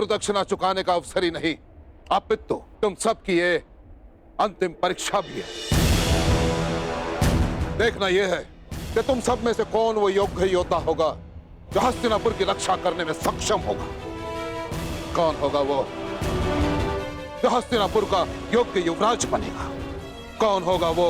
प्रदक्षिणा चुकाने का अवसर ही नहीं, अपितु तुम सबकी ये अंतिम परीक्षा भी है। देखना यह है कि तुम सब में से कौन वो योग्य योद्धा होगा जो हस्तिनापुर की रक्षा करने में सक्षम होगा। कौन होगा वो जो हस्तिनापुर का योग्य युवराज बनेगा। कौन होगा वो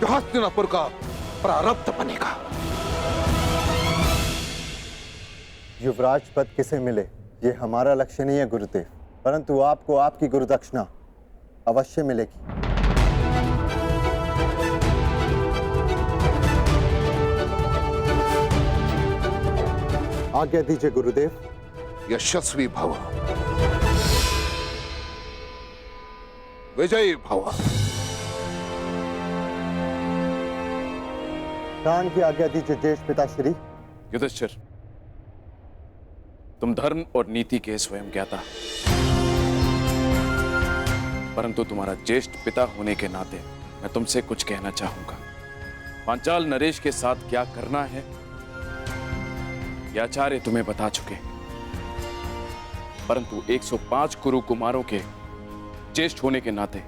जो हस्तिनापुर का प्रारब्ध बनेगा। युवराज पद किसे मिले ये हमारा लक्ष्य नहीं है गुरुदेव, परंतु आपको आपकी गुरुदक्षिणा अवश्य मिलेगी। आज्ञा दीजिए गुरुदेव। यशस्वी भव, विजयी भव। प्राण की आज्ञा दीजिए ज्येष्ठ पिताश्री। युधिष्ठिर, तुम धर्म और नीति के स्वयं ज्ञाता, परंतु तुम्हारा ज्येष्ठ पिता होने के नाते मैं तुमसे कुछ कहना चाहूंगा। पांचाल नरेश के साथ क्या करना है यह आचार्य तुम्हें बता चुके, परंतु 105 कुरु कुमारों के ज्येष्ठ होने के नाते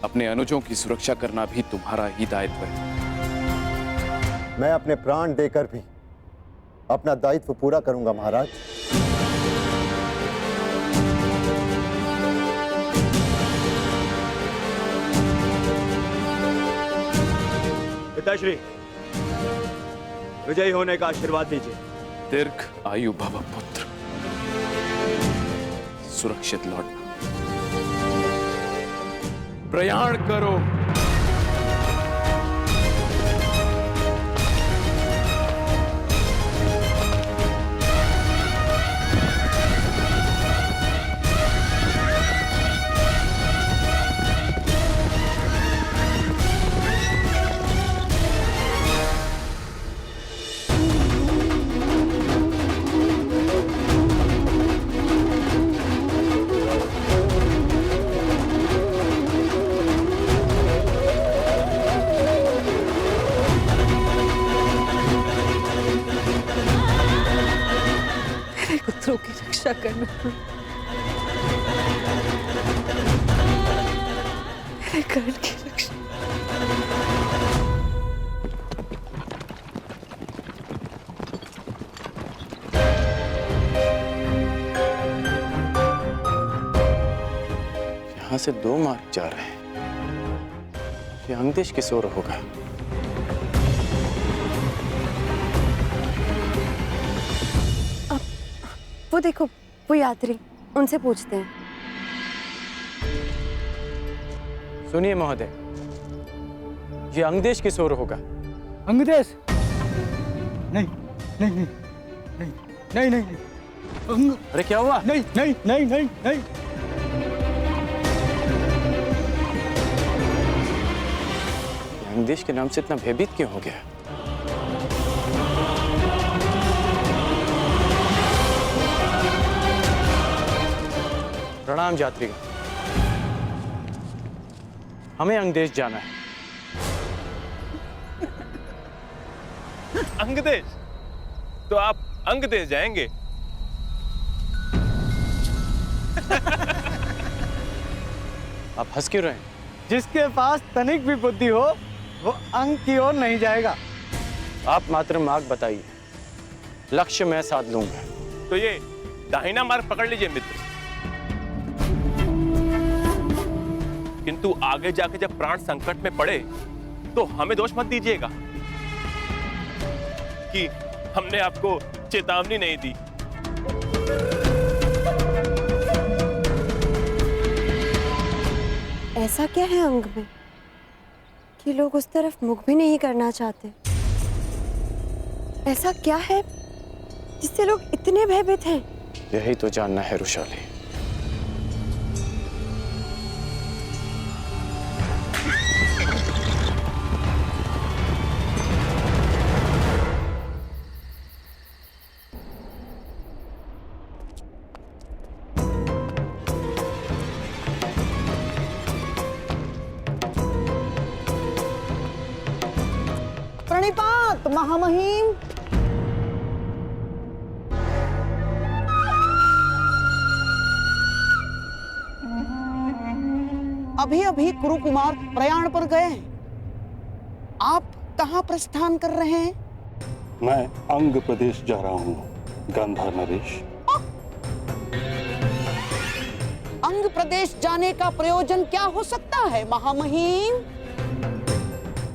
अपने अनुजों की सुरक्षा करना भी तुम्हारा ही दायित्व है। मैं अपने प्राण देकर भी अपना दायित्व पूरा करूंगा महाराज। पिताश्री, विजयी होने का आशीर्वाद दीजिए। दीर्घ आयु भव पुत्र, सुरक्षित लौटना। प्रयाण करो। पुत्रों की रक्षा करना, मेरे कर्ण की रक्षा। यहां से 2 मार्ग जा रहे हैं। ये अंगदेश किस ओर होगा? वो देखो, वो यात्री, उनसे पूछते हैं। सुनिए महोदय, ये अंगदेश किस ओर होगा? अंगदेश? नहीं नहीं नहीं नहीं नहीं नहीं नहीं। अरे क्या हुआ? नहीं नहीं नहीं नहीं नहीं। अंगदेश के नाम से इतना भयभीत क्यों हो गया? प्रणाम यात्रीगण, हमें अंगदेश जाना है। अंगदेश? तो आप अंगदेश जाएंगे? आप हंस क्यों रहे हैं? जिसके पास तनिक भी बुद्धि हो वो अंग की ओर नहीं जाएगा। आप मात्र मार्ग बताइए, लक्ष्य मैं साध लूंगा। तो ये दाहिना मार्ग पकड़ लीजिए मित्र, किंतु आगे जाके जब प्राण संकट में पड़े तो हमें दोष मत दीजिएगा कि हमने आपको चेतावनी नहीं दी। ऐसा क्या है अंग में कि लोग उस तरफ मुख भी नहीं करना चाहते? ऐसा क्या है जिससे लोग इतने भयभीत हैं? यही तो जानना है रुशाली। प्रणिपात महामहिम। अभी अभी कुरु कुमार प्रयाण पर गए हैं। आप कहाँ प्रस्थान कर रहे हैं? मैं अंग प्रदेश जा रहा हूँ गांधार नरेश। अंग प्रदेश जाने का प्रयोजन क्या हो सकता है महामहिम?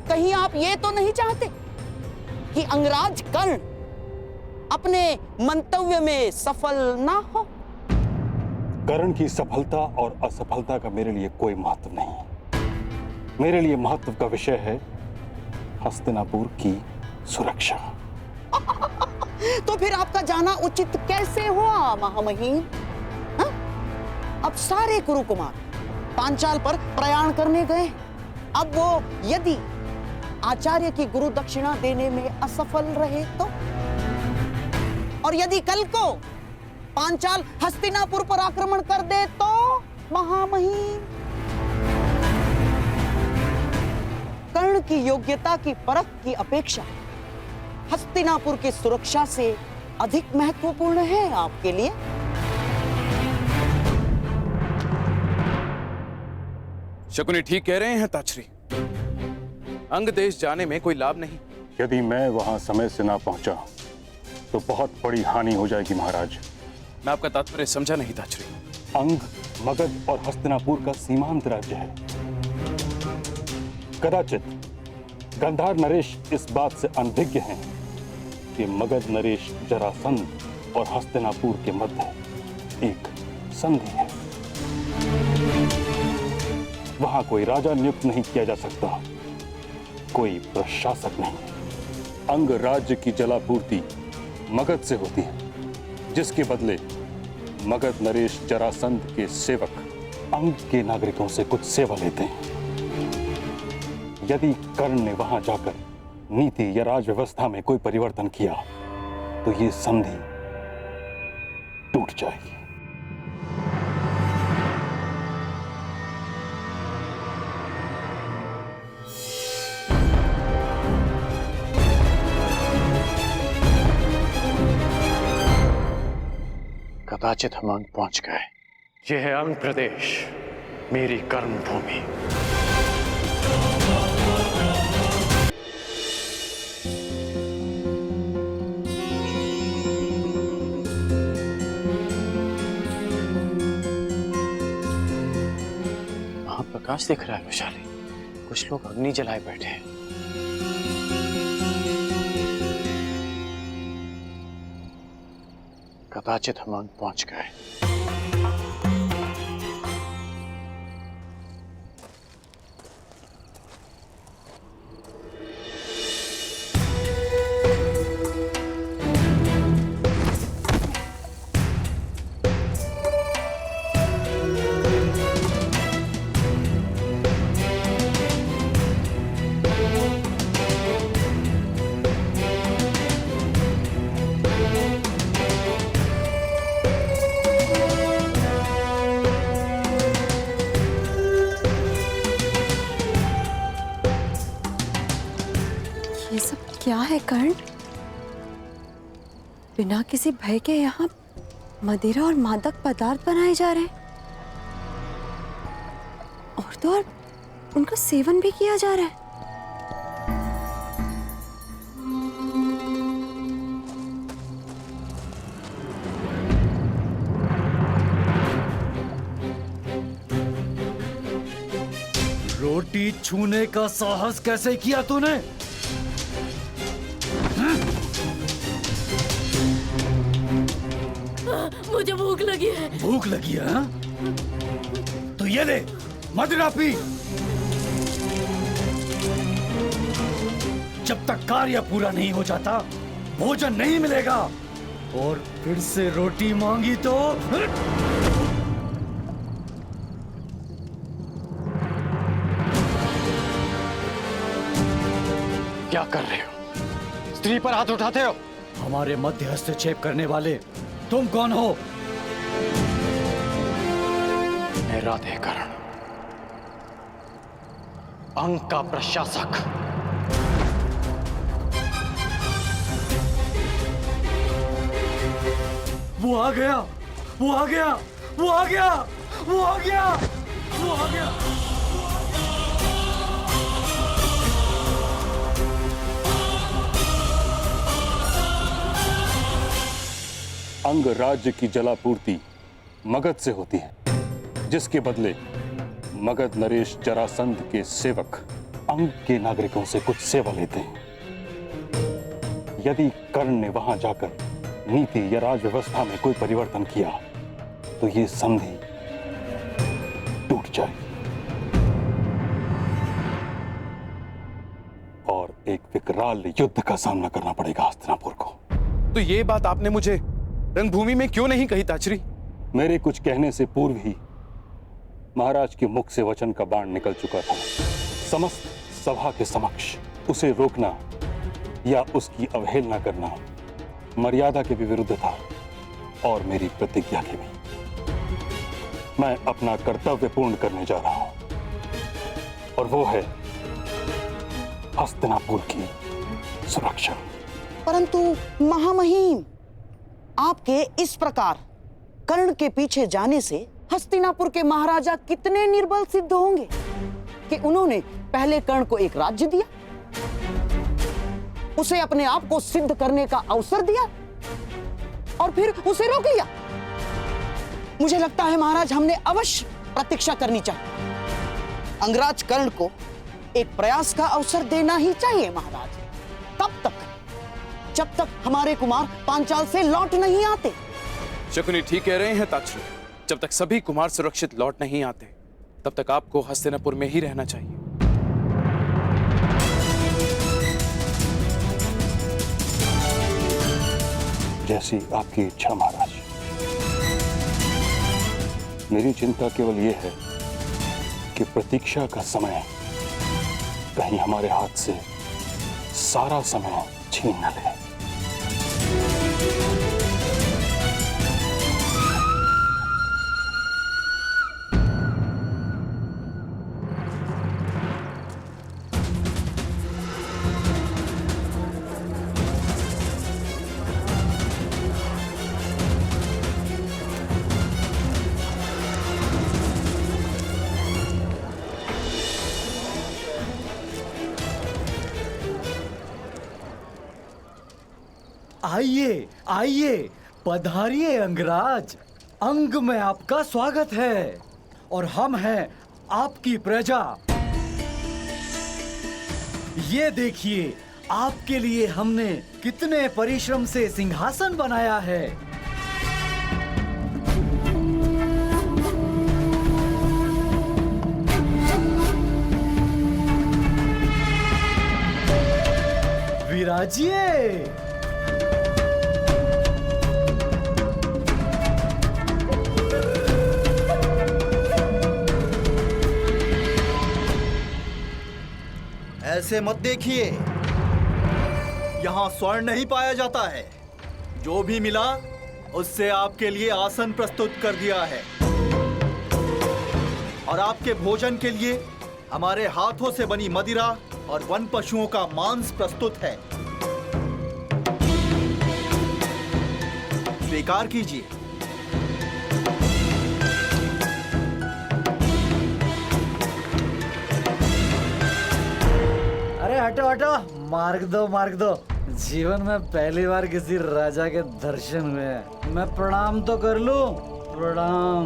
कहीं आप ये तो नहीं चाहते कि अंगराज कर्ण अपने मंतव्य में सफल ना हो? कर्ण की सफलता और असफलता का मेरे लिए कोई महत्व नहीं। मेरे लिए महत्व का विषय है हस्तिनापुर की सुरक्षा। तो फिर आपका जाना उचित कैसे हुआ महामहिम? हाँ? अब सारे कुरु कुमार पांचाल पर प्रयाण करने गए। अब वो यदि आचार्य की गुरु दक्षिणा देने में असफल रहे तो, और यदि कल को पांचाल हस्तिनापुर पर आक्रमण कर दे तो महामहिम? कर्ण की योग्यता की परख की अपेक्षा हस्तिनापुर की सुरक्षा से अधिक महत्वपूर्ण है आपके लिए? शकुनी ठीक कह रहे हैं ताछरी। अंग देश जाने में कोई लाभ नहीं। यदि मैं वहां समय से ना पहुंचा तो बहुत बड़ी हानि हो जाएगी महाराज। मैं आपका तात्पर्य समझा नहीं ताछरी। अंग, मगध और हस्तिनापुर का सीमांत राज्य है। कदाचित गांधार नरेश इस बात से अनभिज्ञ हैं कि मगध नरेश जरासंध और हस्तिनापुर के मध्य एक संधि है। वहां कोई राजा नियुक्त नहीं किया जा सकता, कोई प्रशासक नहीं। अंग राज्य की जलापूर्ति मगध से होती है, जिसके बदले मगध नरेश जरासंध के सेवक अंग के नागरिकों से कुछ सेवा लेते हैं। यदि कर्ण ने वहां जाकर नीति या राज व्यवस्था में कोई परिवर्तन किया तो ये संधि टूट जाएगी। कदाचित हम अंग पहुंच गए। यह है अंग प्रदेश, मेरी कर्म भूमि। वहां प्रकाश दिख रहा है विशाली। कुछ लोग अग्नि जलाए बैठे हैं। कदाचित हम अंग पहुंच गए। ये सब क्या है कर्ण? बिना किसी भय के यहाँ मदिरा और मादक पदार्थ बनाए जा रहे हैं, और तो और उनका सेवन भी किया जा रहा है। रोटी छूने का साहस कैसे किया तूने? मुझे भूख लगी है। भूख लगी है हाँ? तो ये ले मदिरा पी। जब तक कार्य पूरा नहीं हो जाता भोजन नहीं मिलेगा। और फिर से रोटी मांगी तो क्या कर रहे हो? स्त्री पर हाथ उठाते हो? हमारे मध्य हस्तक्षेप करने वाले तुम कौन हो? मैं राधे कर्ण, अंग का प्रशासक। वो आ गया, वो आ गया, वो आ गया, वो आ गया, वो आ गया। अंग राज्य की जलापूर्ति मगध से होती है, जिसके बदले मगध नरेश जरासंध के सेवक अंग के नागरिकों से कुछ सेवा लेते हैं। यदि कर्ण ने वहां जाकर नीति या राज व्यवस्था में कोई परिवर्तन किया तो ये संधि टूट जाएगी और एक विकराल युद्ध का सामना करना पड़ेगा हस्तिनापुर को। तो ये बात आपने मुझे रणभूमि में क्यों नहीं कही ताचरी? मेरे कुछ कहने से पूर्व ही महाराज के मुख से वचन का बाण निकल चुका था। समस्त सभा के समक्ष उसे रोकना या उसकी अवहेलना करना मर्यादा के भी विरुद्ध था और मेरी प्रतिज्ञा के भी। मैं अपना कर्तव्य पूर्ण करने जा रहा हूं और वो है हस्तिनापुर की सुरक्षा। परंतु महामहिम, आपके इस प्रकार कर्ण के पीछे जाने से हस्तिनापुर के महाराजा कितने निर्बल सिद्ध होंगे कि उन्होंने पहले कर्ण को एक राज्य दिया, उसे अपने आप को सिद्ध करने का अवसर दिया और फिर उसे रोक लिया। मुझे लगता है महाराज, हमने अवश्य प्रतीक्षा करनी चाहिए। अंगराज कर्ण को एक प्रयास का अवसर देना ही चाहिए महाराज, तब तक जब तक हमारे कुमार पांचाल से लौट नहीं आते। शकुनी ठीक कह रहे हैं ताचरी। जब तक सभी कुमार सुरक्षित लौट नहीं आते तब तक आपको हस्तिनापुर में ही रहना चाहिए। जैसी आपकी इच्छा महाराज। मेरी चिंता केवल यह है कि प्रतीक्षा का समय कहीं हमारे हाथ से सारा समय छीन न ले। आइए आइए, पधारिए अंगराज। अंग में आपका स्वागत है और हम हैं आपकी प्रजा। ये देखिए, आपके लिए हमने कितने परिश्रम से सिंहासन बनाया है। विराजिए। ऐसे मत देखिए, यहाँ स्वर्ण नहीं पाया जाता है। जो भी मिला उससे आपके लिए आसन प्रस्तुत कर दिया है और आपके भोजन के लिए हमारे हाथों से बनी मदिरा और वन पशुओं का मांस प्रस्तुत है। स्वीकार कीजिए। अरे हटो हटो, मार्ग दो मार्ग दो। जीवन में पहली बार किसी राजा के दर्शन हुए हैं। मैं प्रणाम तो कर लूं। प्रणाम।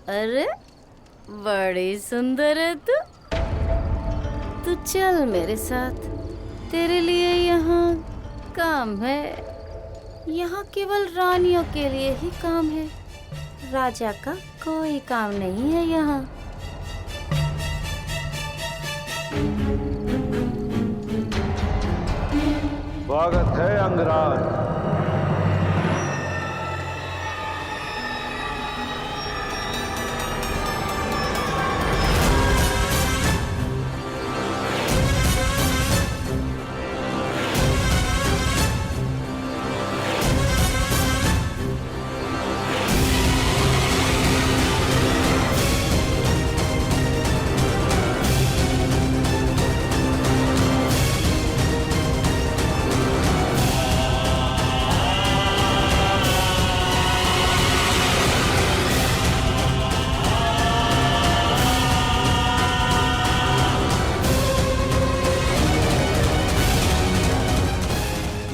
अरे बड़ी सुंदर है तू चल मेरे साथ। तेरे लिए यहाँ काम है। यहाँ केवल रानियों के लिए ही काम है। राजा का कोई काम नहीं है यहाँ। स्वागत है अंगराज।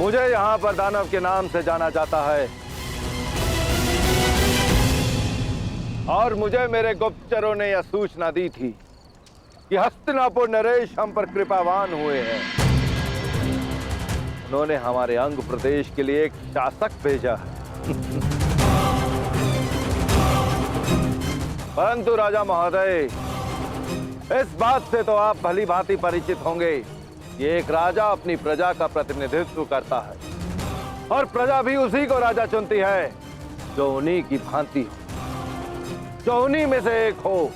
मुझे यहाँ पर दानव के नाम से जाना जाता है और मुझे मेरे गुप्तचरों ने यह सूचना दी थी कि हस्तिनापुर नरेश हम पर कृपावान हुए हैं। उन्होंने हमारे अंग प्रदेश के लिए एक शासक भेजा है। परंतु राजा महोदय, इस बात से तो आप भली भांति परिचित होंगे कि एक राजा अपनी प्रजा का प्रतिनिधित्व करता है और प्रजा भी उसी को राजा चुनती है जो उन्हीं की भांति हो, जो उन्हीं में से एक हो।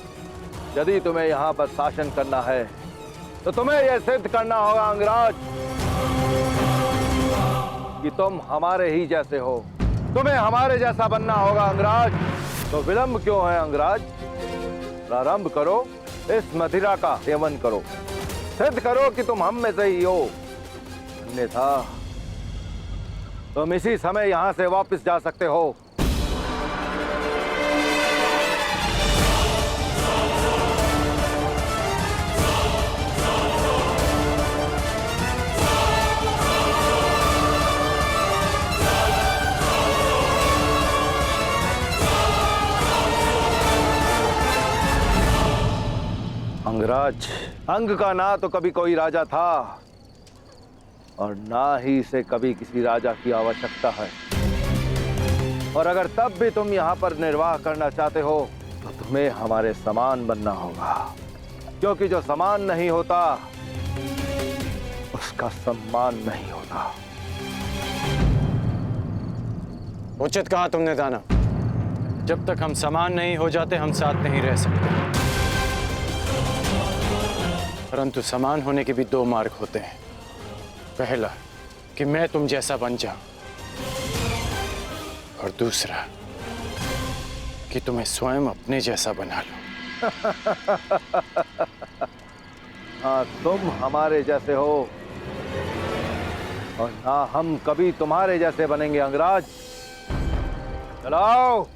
यदि तुम्हें यहाँ पर शासन करना है तो तुम्हें यह सिद्ध करना होगा अंगराज कि तुम हमारे ही जैसे हो। तुम्हें हमारे जैसा बनना होगा अंगराज। तो विलंब क्यों है अंगराज? प्रारंभ करो, इस मदिरा का सेवन करो, सिद्ध करो कि तुम हम में से ही हो। अन्यथा तुम इसी समय यहां से वापस जा सकते हो। अंगराज, अंग का ना तो कभी कोई राजा था और ना ही इसे कभी किसी राजा की आवश्यकता है। और अगर तब भी तुम यहाँ पर निर्वाह करना चाहते हो तो तुम्हें हमारे समान बनना होगा, क्योंकि जो समान नहीं होता उसका सम्मान नहीं होता। उचित कहा तुमने दानव। जब तक हम समान नहीं हो जाते हम साथ नहीं रह सकते। परंतु समान होने के भी दो मार्ग होते हैं। पहला कि मैं तुम जैसा बन जाऊं और दूसरा कि तुम्हें स्वयं अपने जैसा बना लो। हाँ, तुम हमारे जैसे हो और ना हम कभी तुम्हारे जैसे बनेंगे अंगराज। चलाओ,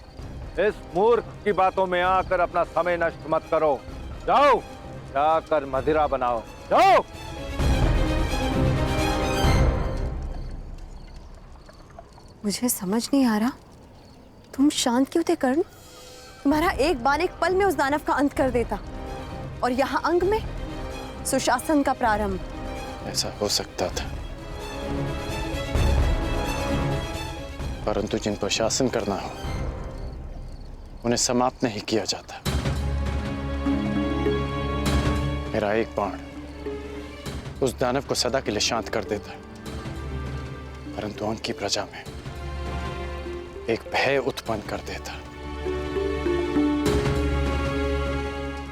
इस मूर्ख की बातों में आकर अपना समय नष्ट मत करो। जाओ, जाकर मदिरा बनाओ, जाओ। मुझे समझ नहीं आ रहा, तुम शांत क्यों थे कर्ण? तुम्हारा एक बार एक पल में उस दानव का अंत कर देता और यहाँ अंग में सुशासन का प्रारंभ। ऐसा हो सकता था, परंतु जिन पर शासन करना हो उन्हें समाप्त नहीं किया जाता। मेरा एक बाण उस दानव को सदा के लिए शांत कर देता, परंतु अंग की प्रजा में एक भय उत्पन्न कर देता।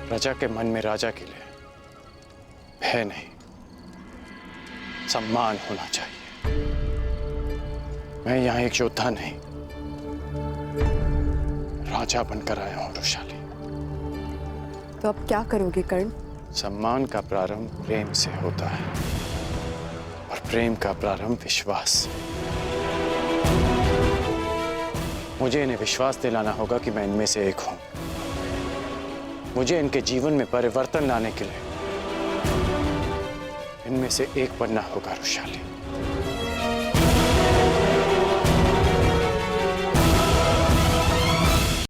प्रजा के मन में राजा के लिए भय नहीं, सम्मान होना चाहिए। मैं यहाँ एक योद्धा नहीं, राजा बनकर आया हूं रुशाली। तो अब क्या करोगे कर्ण? सम्मान का प्रारंभ प्रेम से होता है और प्रेम का प्रारंभ विश्वास। मुझे इन्हें विश्वास दिलाना होगा कि मैं इनमें से एक हूं। मुझे इनके जीवन में परिवर्तन लाने के लिए इनमें से एक बनना होगा रुशाली।